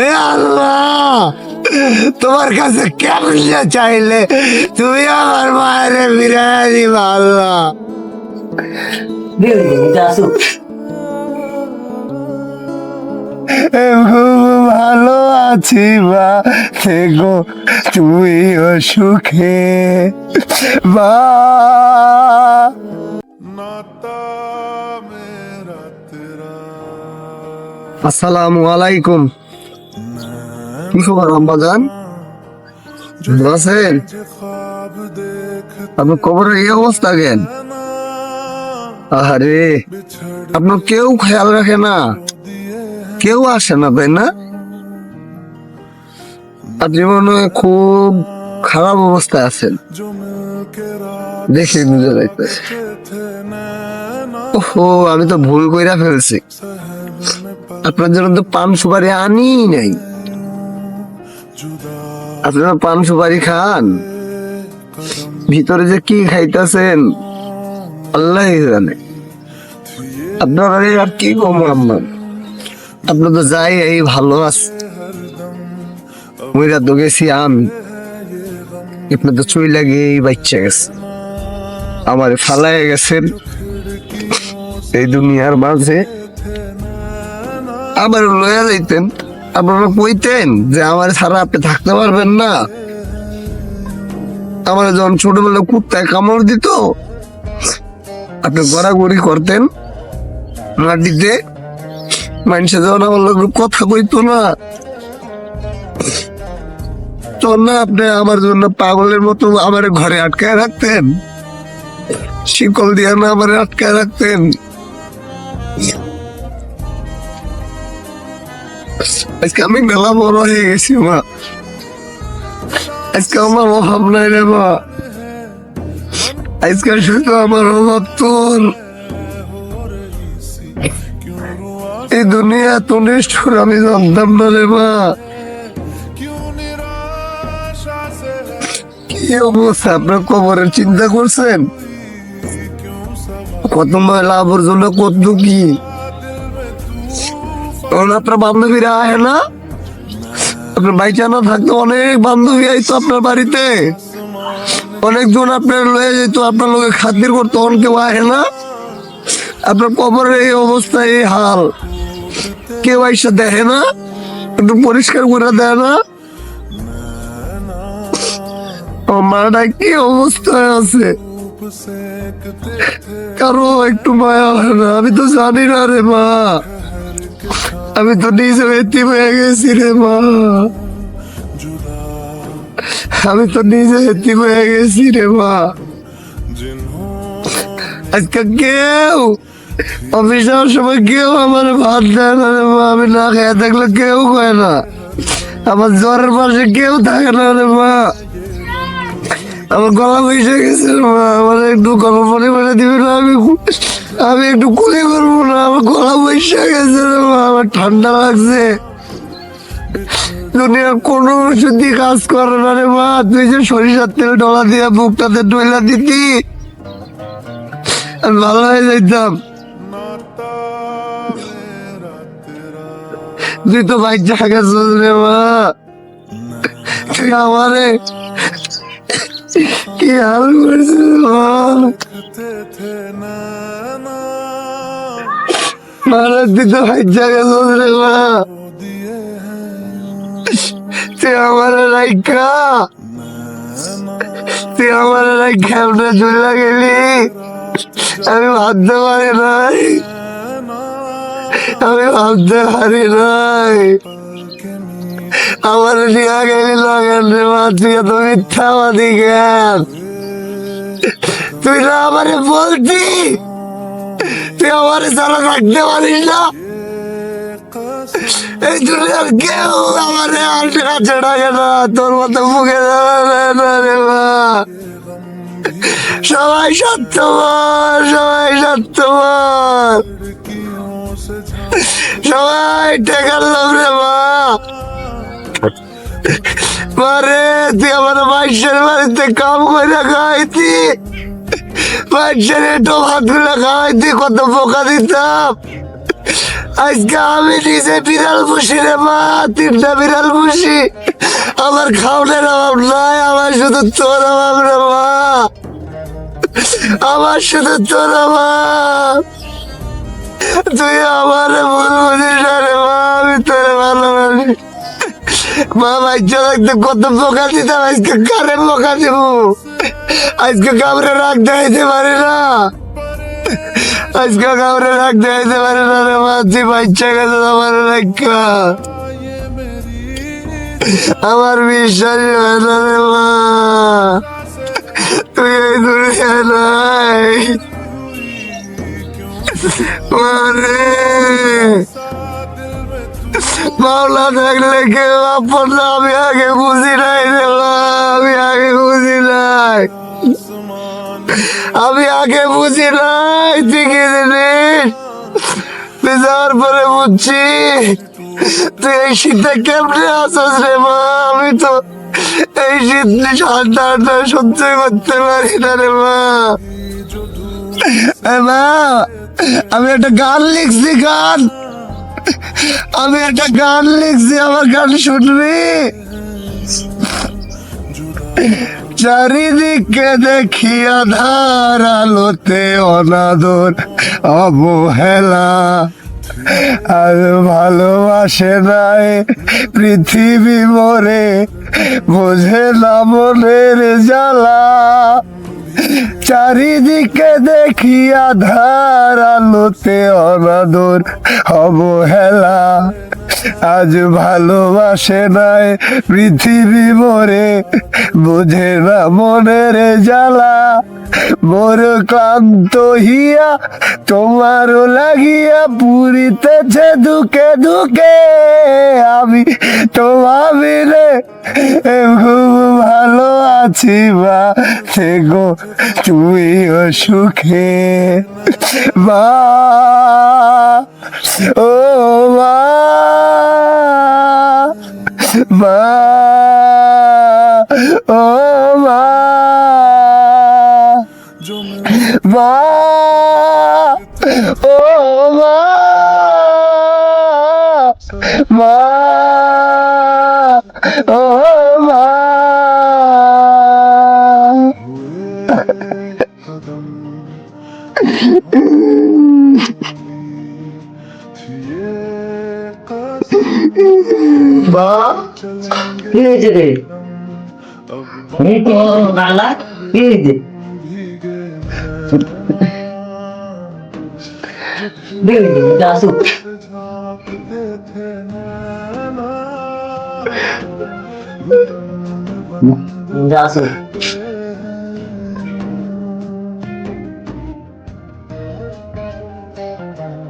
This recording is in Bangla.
এ আল্লাহ, তোমার কাছে কেমন চাইলে তুমি আমার মায়ের ফিরাই দিবা আল্লাহ। ভালো আছি মা, থেকো তুমিও সুখে মা। আসসালামু আলাইকুম। কি খবর আম্মাজান, ভালো আছেন? আপনার খবরের এই অবস্থা কেন? আরে আপনার কেউ খেয়াল রাখে না, কেউ আসে না, তাই না? আপনি মনে হয় খুব খারাপ অবস্থায় আছেন, দেখে বুঝে যাইতেছে। ওহো, আমি তো ভুল কইরা ফেলছি। আপনার জন্য তো পান সুপারি আনি নাই। আপনারা পান সুপারি খান, ভিতরে যে কি খাইতেছেন আল্লাহ জানে। আপনারা আর কি কম আম্মা, আপনার তো যাই এই ভালো আছে। মইরা তো গেছি আমি, আপনার তো চুই লাগে এই বাচ্চা গেছে, আমার ফালাই গেছেন এই দুনিয়ার মাঝে। আবার লয়া যাইতেন, আপনারা কইতেন যে আমার ছাড়া আপনি থাকতে পারবেন না। আমার যখন ছোটবেলা কুত্তায় কামড় দিত, আপনি গড়াগড়ি করতেন মাটিতে, মানুষে যখন আমার লোক কথা কইতো না, তখন না আপনি আমার জন্য পাগলের মতো আমার ঘরে আটকায় রাখতেন, শিকল দিয়ে না আমার আটকায় রাখতেন। আজকে আমি মেলা বড় হয়ে গেছি মা, আজকে আমার অভাব নাই রে মা, আজকে শুধু আমার অভাব তোর। এই দুনিয়া তো নিষ্ঠুর আমি জানতাম না রে মা। কি অবস্থা, আপনার কবরের চিন্তা করছেন? কত ময়লা আবর্জনা, কত কি। আপনার বান্ধবীরা আহে না? আপনার বাইচানা থাকতো অনেক বান্ধবী আইতো আপনার বাড়িতে, অনেকজন আপনার লয়ে যেত, আপনার লোকে খাতির করতো, কেউ আহে না? আপনার কবরের এই অবস্থা, এই হাল, কেউ আইসা দেখে না, একটু পরিষ্কার করে দেয় না? মাটা কি অবস্থায় আছে, কারো একটু মায়া হয় না? আমি তো জানি না রে মা, আমি তো নিজে এতিম হয়ে গেছি রে মা, আমি তো নিজে এতিম হয়ে গেছি রে মা। আজকে কেউ অফিস যাওয়ার সময় কেউ আমার ভাত দেয় না রে মা, আমি না খেয়ে থাকলে কেউ খায় না, আমার জ্বরের পাশে কেউ থাকে না রে মা, আমার গলা বসে গেছে রে মা, আমার একটু গরম পানি করে দিবে না? আমি একটু কুলি করবো না, আমার গলা বসে গেছে রে মা, আমার ঠান্ডা লাগছে। দুনিয়ার কোনো ওষুধই কাজ করে না রে মা, তুই যে সরিষার তেল ডলা দিয়ে বুকটাতে ডইলা দিতি, আমি ভালো হয়ে যাইতাম। তুই তো বাচ্চা গেছিস রে মা, তুই আমারে কি হাল করছিস মা, মারা তুই তো বাচ্চা গেছিস রে মা, তুই আমারে রাইখা, তুই আমারে রাইখা আমরা চলে গেলি, আমি ভাবতে পারি নাই, আমি ভাবতে পারি নাই, আমার নিয়ে গেলি লাগেন রে মা, তুই এত মিথ্যাবাদী কেন? তুই না আমারে বলতি তুই আমারে ছাড়া রাখতে পারিস না? এই দুনিয়ার কেউ আমারে আর কাছে ডাকে না, তোর মতো মুখে দাঁড়ায় না রে মা। সবাই সত্যবান, সবাই সত্যবান, সবাই টেকার লোক রে মা। মারে তুই আমার বাইশের বাড়িতে কাম করে খাইতি, বাইশের একটু ভাত গুলা খাওয়াইতি, কত পোকা দিতাম, আজকে আমি নিজে বিড়াল পুষি রে মা, 3টা বিড়াল পুষি। আমার খাওয়ানোর অভাব নাই, আমার শুধু তোর অভাব রে মা, আমার শুধু তোর অভাব। তুই আমার ভুল বুঝিস না রে মা, আমি তোর ভালোবাসি মা। বাচ্চা থাকতে কত বোকা দিতাম, আজকে কারে বোকা দিব? আজকে কাউরে রাগ দেখাইতে পারি না, আজকে কাউরে রাগ দেখাইতে পারি না রে মা। তুই বাচ্চা গেছে আমার রাখা, আমার বিশ্বাস হয় না রে মা। তুই এই দুনিয়া নাই মানে মাওলা থাকলে কেউ আপন না, আমি আগে বুঝি নাই রে মা, আমি আগে বুঝি নাই, আমি আগে বুঝি নাই। তুই কি জানিস? তুই যাওয়ার পরে বুঝছি তুই এই শীতটা কেমনে আসস রে মা। আমি তো এই শীত ঠান্ডা ঠান্ডা সহ্য করতে পারি না রে মা। মা আমি একটা গান লিখছি, গান, আমি একটা গান লিখছি, আমার গান শুনবি? চারিদিকে দেখি আধার, আলোতে অনাদর অবহেলা, আর ভালোবাসে নাই পৃথিবী মোরে, বোঝে না মনের জ্বালা। চারিদিকে দেখি আধার, আলোতে অনাদর অবহেলা, আজ ভালোবাসে নাই পৃথিবী মোরে, বুঝে না মনের জ্বালা। মোর ক্লান্ত হিয়া তোমারও লাগিয়া, পুরিতেছে দুকে দুকে, আমি তোমার বিনে খুব ভালো আছি মা, থেকো তুমিও সুখে মা। ও মা, মা, ও মা, মা, ও মা, মা, ও মা। বা কি হয়েছে রে? এই তো বাংলা কি হয়েছে? আসুক আসুক